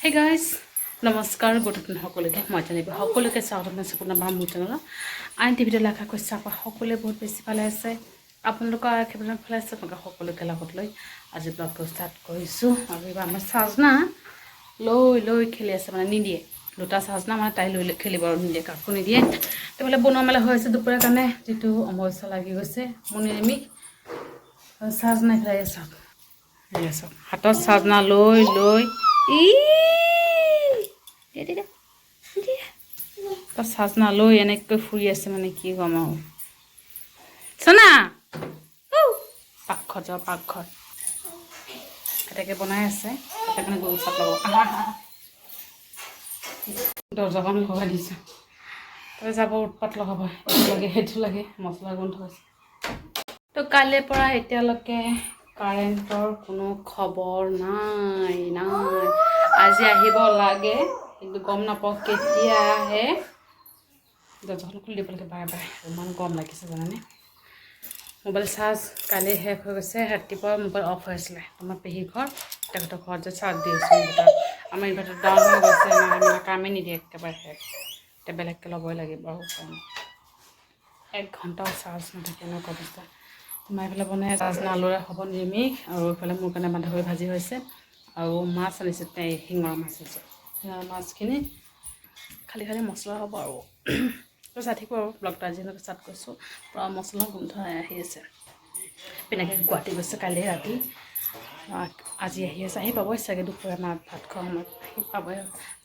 Hey guys, নমস্কাৰ good afternoon সকলোকে মই জানিব সকলোকে স্বাগতম জনাইছোঁ পুনৰবাৰ মোৰ চেনেলত আন টি ভিডিঅ' লেখা কৈছে আকৌ সকলোৱে বহুত বেছি ভালে আছে আপোনালোকৰ একেবাৰে ভালে আছে আপোনালোকে সকলোকে লগত লৈ আজি ব্লগটো ষ্টাৰ্ট কৰিছোঁ আৰু এইবাৰ আমাৰ চাজনা লৈ খেলি আছে মানে নিদিয়ে দুটা চাজনা মানে তাই লৈ খেলিব আৰু নিদিয়ে কাকো নিদিয়ে তেতিয়াহ'লে বনোৱা মেলা হৈ আছে দুপৰীয়াৰ কাৰণে যিটো অমৰচা লাগি গৈছে মোৰ নিৰামিষ চাজনা খাই আছোঁ হাতত চাজনা লৈ তাৰ চাজনা লৈ এনেকৈ ফুৰি আছে মানে কি ক'ম আৰু চনা পাকঘৰত যাওঁ পাকঘৰত এটাকে বনাই আছে তাতে মানে গৰু চাপ লগাব দৰ্জাখন লগাই দিছোঁ তাতে যাব উৎপাত লগাব এইটো লাগে সেইটো লাগে মছলা গোন্ধ আছে তো কালিৰ পৰা এতিয়ালৈকে কাৰেণ্টৰ কোনো খবৰ নাই আজি আহিব লাগে কিন্তু গম নাপাওঁ কেতিয়া আহে দৰ্জাখন খুলি দিব লাগে বাৰে বাৰে ইমান গৰম লাগিছে জানানে মোবাইল চাৰ্জ কালি শেষ হৈ গৈছে ৰাতিপুৱা মোবাইল অফ হৈ আছিলে তোমাৰ পেহী ঘৰ তেখেতৰ ঘৰত যে চাৰ্জ দি আছোঁ আমাৰ ইনভাৰ্টাৰ ডাউন হৈ গৈছে মানে কামেই নিদিয়ে একেবাৰে শেষ এতিয়া বেলেগকৈ ল'বই লাগিব আৰু 1 ঘণ্টাও চাৰ্জ নাথাকে এনেকুৱা অৱস্থা তোমাৰ এইফালে বনাই চাজনা আলুৰে হ'ব নিৰামিষ আৰু এইফালে মোৰ কাৰণে বন্ধাকবি ভাজি হৈছে আৰু মাছ আনিছে শিঙৰা মাছ হৈছে শিঙৰা মাছখিনি খালি মছলা হ'ব আৰু চাই থাকিব আৰু ব্লগটো আজিলৈকে ষ্টাৰ্ট কৰিছোঁ পূৰা মছলা গোন্ধ আহি আছে পিনাকি গুৱাহাটী গৈছে কালি ৰাতি আজি আহি আছে আহি পাবই চাগে দুপৰীয়া মাত ভাত খোৱা সময়ত আহি পাবই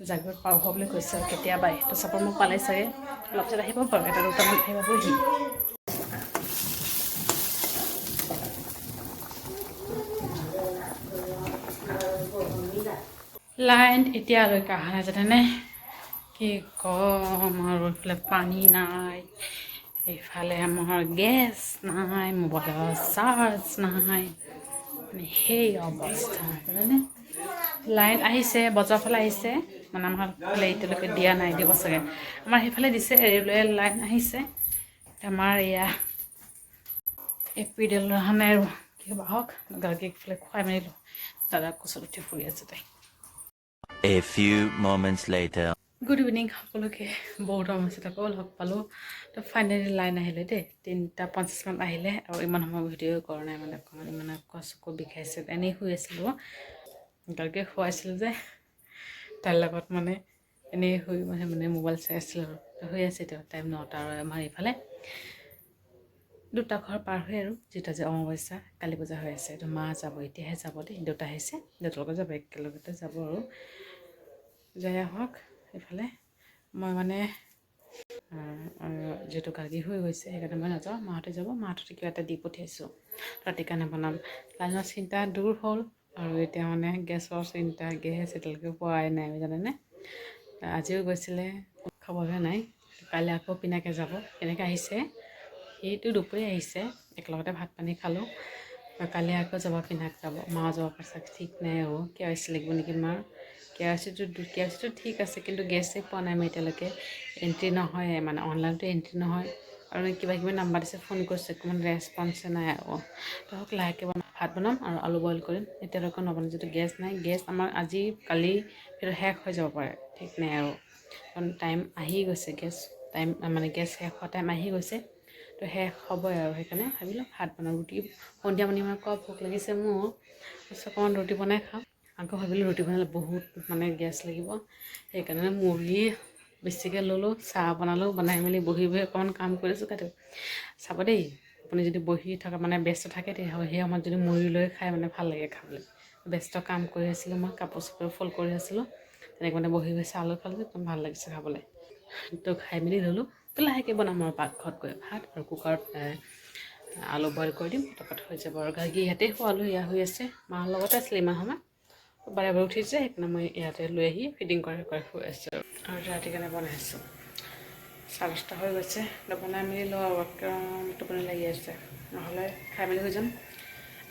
জাগিৰত পাৰ হোৱা বুলি কৈছে আৰু কেতিয়াবা তো চাপৰ মোক পালে চাগে অলপ পিছত আহিব বাৰু এটা দুটামান আহি পাবহি লাইন এতিয়ালৈকে অহা নাই জানেনে কি কম আৰু এইফালে পানী নাই এইফালে আমাৰ গেছ নাই মোবাইলৰ চাৰ্জ নাই মানে সেই অৱস্থা জানেনে লাইন আহিছে বজাৰ ফালে আহিছে মানে আমাৰ ফালে এতিয়ালৈকে দিয়া নাই দিব চাগে আমাৰ সেইফালে দিছে ৰেলৱে লাইন আহিছে আমাৰ এয়া এপ্ৰিল অহা নাই আৰু কি হ'ব হওক গাৰ্গীক ফালে খুৱাই মেলি দাদাক কোচত উঠি ফুৰি আছে তাই A few moments later. Good evening সকলোকে বহুত সমস্যাত আকৌ লগ পালোঁ তো ফাইনেলি লাইন আহিলে দেই 3:50 মান আহিলে আৰু ইমান সময় ভিডিঅ' কৰা নাই মানে অকণমান ইমান চকু বিষাইছে এনেই শুই আছিলোঁ গাৰ্গীক খুৱাইছিলোঁ যে তাইৰ লগত মানে এনেই শুই মানে মোবাইল চাই আছিলোঁ আৰু শুই আছে এতিয়া টাইম 9টা আৰু আমাৰ এইফালে দুটা ঘৰ পাৰ হৈ আৰু যিটো যে অমাৱস্যা কালি পূজা হৈ আছে তো মা যাব এতিয়াহে যাব দেই দেউতা আহিছে দেউতাৰ লগত যাব একেলগতে যাব আৰু যাই আহক এইফালে মই মানে যিহেতু গাৰ্গী হৈ গৈছে সেইকাৰণে মই নাযাওঁ মাহঁতে যাব মাহঁতে কিবা এটা দি পঠিয়াইছোঁ ৰাতিৰ কাৰণে বনাম লাইনৰ চিন্তা দূৰ হ'ল আৰু এতিয়া মানে গেছৰ চিন্তা গেছ এতিয়ালৈকে পোৱাই নাই জানেনে আজিও গৈছিলে খবৰহে নাই কাইলৈ আকৌ পিনাকে যাব কেনেকৈ আহিছে সেইটো দুপৰীয়া আহিছে একেলগতে ভাত পানী খালোঁ কালি আকৌ যাব পিনাক যাব মা যাব পাইছে ঠিক নাই আৰু কেৱাইচি লাগিব নেকি মাৰ কেৱাইচিটো ঠিক আছে কিন্তু গেছেই পোৱা নাই মই এতিয়ালৈকে এণ্ট্ৰি নহয় মানে অনলাইনটো এণ্ট্ৰি নহয় আৰু কিবা কিবি নাম্বাৰ দিছে ফোন কৰিছে অকণমান ৰেচপন্সে নাই আৰু ধৰক লাহেকৈ ভাত বনাম আৰু আলু বইল কৰিম এতিয়ালৈকে নবনাম যিটো গেছ নাই গেছ আমাৰ আজি কালি শেষ হৈ যাব পাৰে ঠিক নাই আৰু কাৰণ টাইম আহি গৈছে টাইম মানে গেছ শেষ হোৱা টাইম আহি গৈছে তো শেষ হ'বই আৰু সেইকাৰণে ভাবিলোঁ ভাত বনাওঁ ৰুটি সন্ধিয়া মানে ইমান ভোক লাগিছে মোৰ অকণমান ৰুটি বনাই খাওঁ আকৌ ভাবিলোঁ ৰুটি বনালে বহুত মানে গেছ লাগিব সেইকাৰণে মুড়ি বেছিকৈ ল'লোঁ চাহ বনালোঁ বনাই মেলি বহি অকণমান কাম কৰিছোঁ কাটো চাব দেই আপুনি যদি বহি থকা মানে ব্যস্ত থাকে তেতিয়াহ'লে সেই সময়ত যদি মুড়ি লৈ খাই মানে ভাল লাগে খাবলৈ ব্যস্ত কাম কৰি আছিলোঁ মই কাপোৰ চাপোৰ ফল্ড কৰি আছিলোঁ তেনেকৈ মানে বহি চাহ লৈ খালোঁ একদম ভাল লাগিছে খাবলৈ তো খাই মেলি ল'লোঁ তো লাহেকৈ বনাম আৰু পাকঘৰত গৈ ভাত আৰু কুকাৰত আলু বইল কৰি দিম তাৰপৰা হৈ যাব আৰু গাৰ্গী ইয়াতে খোৱালোঁ এয়া হৈ আছে মাৰ লগতে আছিলে ইমান সময় বাৰে বাৰে উঠিছে সেইকাৰণে মই ইয়াতে লৈ আহি ফিডিং কৰি শুই আছোঁ আৰু ৰাতিৰ কাৰণে বনাইছোঁ 10:30 হৈ গৈছে বনাই মেলি লওঁ আৰু একদম টোপনি লাগি আছে নহ'লে খাই মেলি হৈ যাম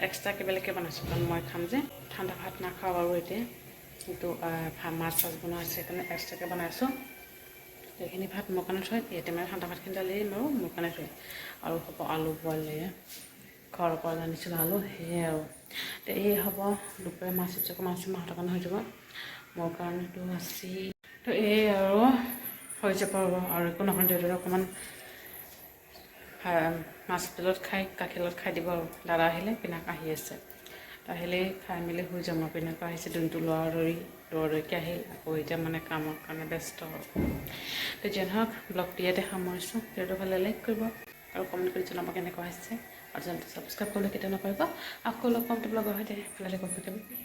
এক্সট্ৰাকৈ বেলেগকৈ বনাইছোঁ কাৰণ মই খাম যে ঠাণ্ডা ভাত নাখাওঁ আৰু এতিয়া কিন্তু মাছ চাছ বনোৱা আছে সেইকাৰণে এক্সট্ৰাকৈ বনাইছোঁ সেইখিনি ভাত মোৰ কাৰণে থৈ ইয়াতে মানে ঠাণ্ডা ভাতখিনি ঢালি দিম আৰু মোৰ কাৰণে থৈ আৰু হ'ব আলু বইল ঘৰৰ পৰা আনিছিলোঁ আলু সেয়ে আৰু এই হ'ব দুপৰীয়া মাছ মাহঁতৰ কাৰণে হৈ যাব মোৰ কাৰণেতো আছে তো এই আৰু হৈ যাব আৰু একো নহয় দেউতাৰ অকণমান মাছ তেলত খাই গাখীৰত খাই দিব আৰু দাদা আহিলে পিনাক আহি আছে আহিলেই খাই মেলি শুই যাম আৰু পিনাকো আহিছে দিনটো দৌৰদৌৰিকৈ আহিল আকৌ এতিয়া মানে কামৰ কাৰণে ব্যস্ত হ'ল তো যেন হওক ব্লগটো ইয়াতে সামৰিছোঁ ভিডিঅ'টো ভালে লাইক কৰিব আৰু কমেণ্ট কৰি জনাব কেনেকুৱা হৈছে আৰু চেনেলটো ছাবস্ক্ৰাইব কৰিবলৈ কেতিয়াও নকৰিব আকৌ লগ পাম ব্লগৰ সৈতে ভালে কম্পিউটাৰ